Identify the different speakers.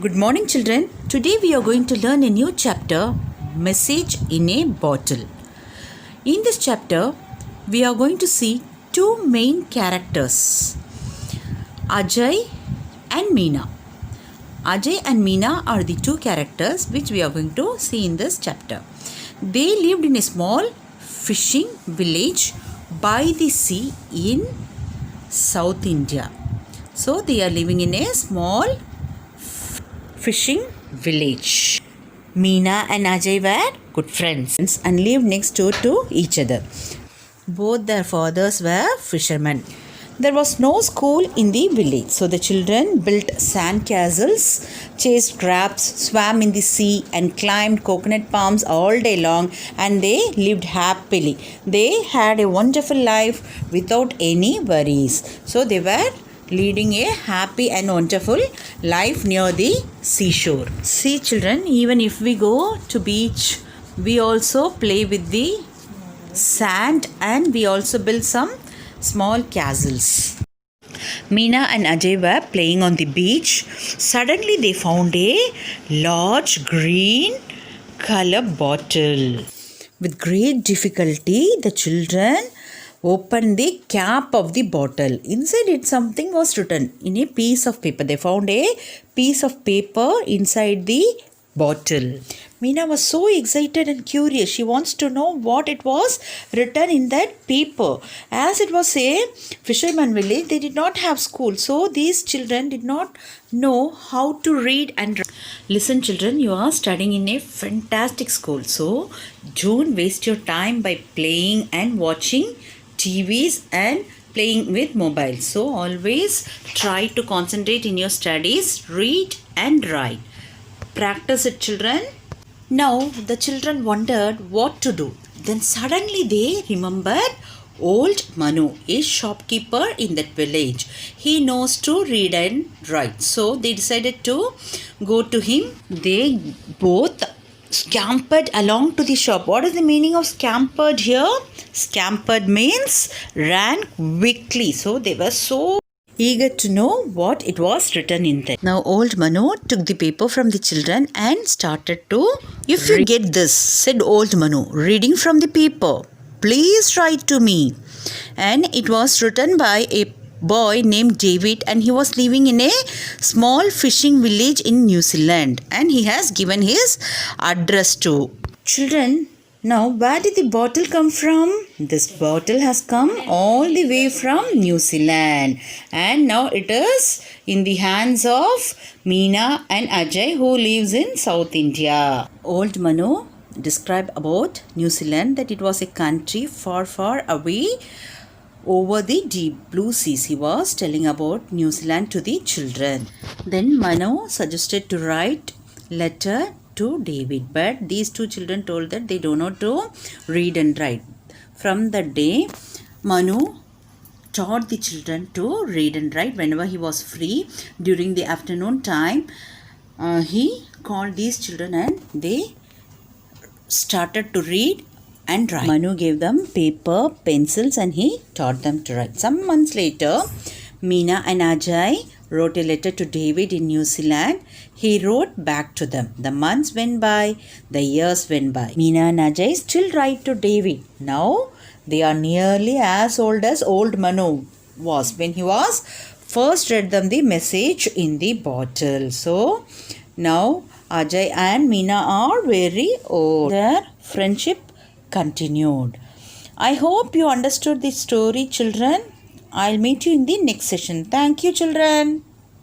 Speaker 1: Good morning, children. Today we are going to learn a new chapter, Message in a Bottle. In this chapter, we are going to see two main characters, Ajay and Meena. Ajay and Meena are the two characters which we are going to see in this chapter. They lived in a small fishing village by the sea in South India. So they are living in a small fishing village. Meena and Ajay were good friends and lived next door to each other. Both their fathers were fishermen. There was no school in the village, so the children built sand castles, chased crabs, swam in the sea, and climbed coconut palms all day long, and they lived happily. They had a wonderful life without any worries. So they were leading a happy and wonderful life near the seashore. See, children, even if we go to beach, we also play with the sand and we also build some small castles. Meena and Ajay were playing on the beach. Suddenly they found a large green color bottle. With great difficulty, the children opened the cap of the bottle. Inside it, something was written in a piece of paper. They found a piece of paper inside the bottle. Meena was so excited and curious. She wants to know what it was written in that paper. As it was a fisherman village, they did not have school. So these children did not know how to read and write. Listen, children, you are studying in a fantastic school. So don't waste your time by playing and watching TVs and playing with mobiles. So always try to concentrate in your studies, read and write. Practice it, children. Now the children wondered what to do. Then suddenly they remembered old Manu, a shopkeeper in that village. He knows to read and write. So they decided to go to him. They both scampered along to the shop. What is the meaning of scampered here? Scampered means ran quickly. So they were so eager to know what it was written in there. Now old Manu took the paper from the children and started to If you get this, said old Manu, reading from the paper, please write to me. And it was written by a boy named David, and he was living in a small fishing village in New Zealand, and he has given his address to. Children, now where did the bottle come from? This bottle has come all the way from New Zealand, and now it is in the hands of Meena and Ajay, who lives in South India. Old Manu described about New Zealand that it was a country far, far away over the deep blue seas. He was telling about New Zealand to the children. Then Manu suggested to write letter to David, but these two children told that they don't know to read and write. From that day, Manu taught the children to read and write whenever he was free. During the afternoon time, he called these children and they started to read and write. Manu gave them paper, pencils, and he taught them to write. Some months later, Meena and Ajay wrote a letter to David in New Zealand. He wrote back to them. The months went by, the years went by. Meena and Ajay still write to David. Now they are nearly as old as old Manu was when he was first read them the message in the bottle. So now Ajay and Meena are very old. Their friendship continued. I hope you understood the story, children. I'll meet you in the next session. Thank you, children.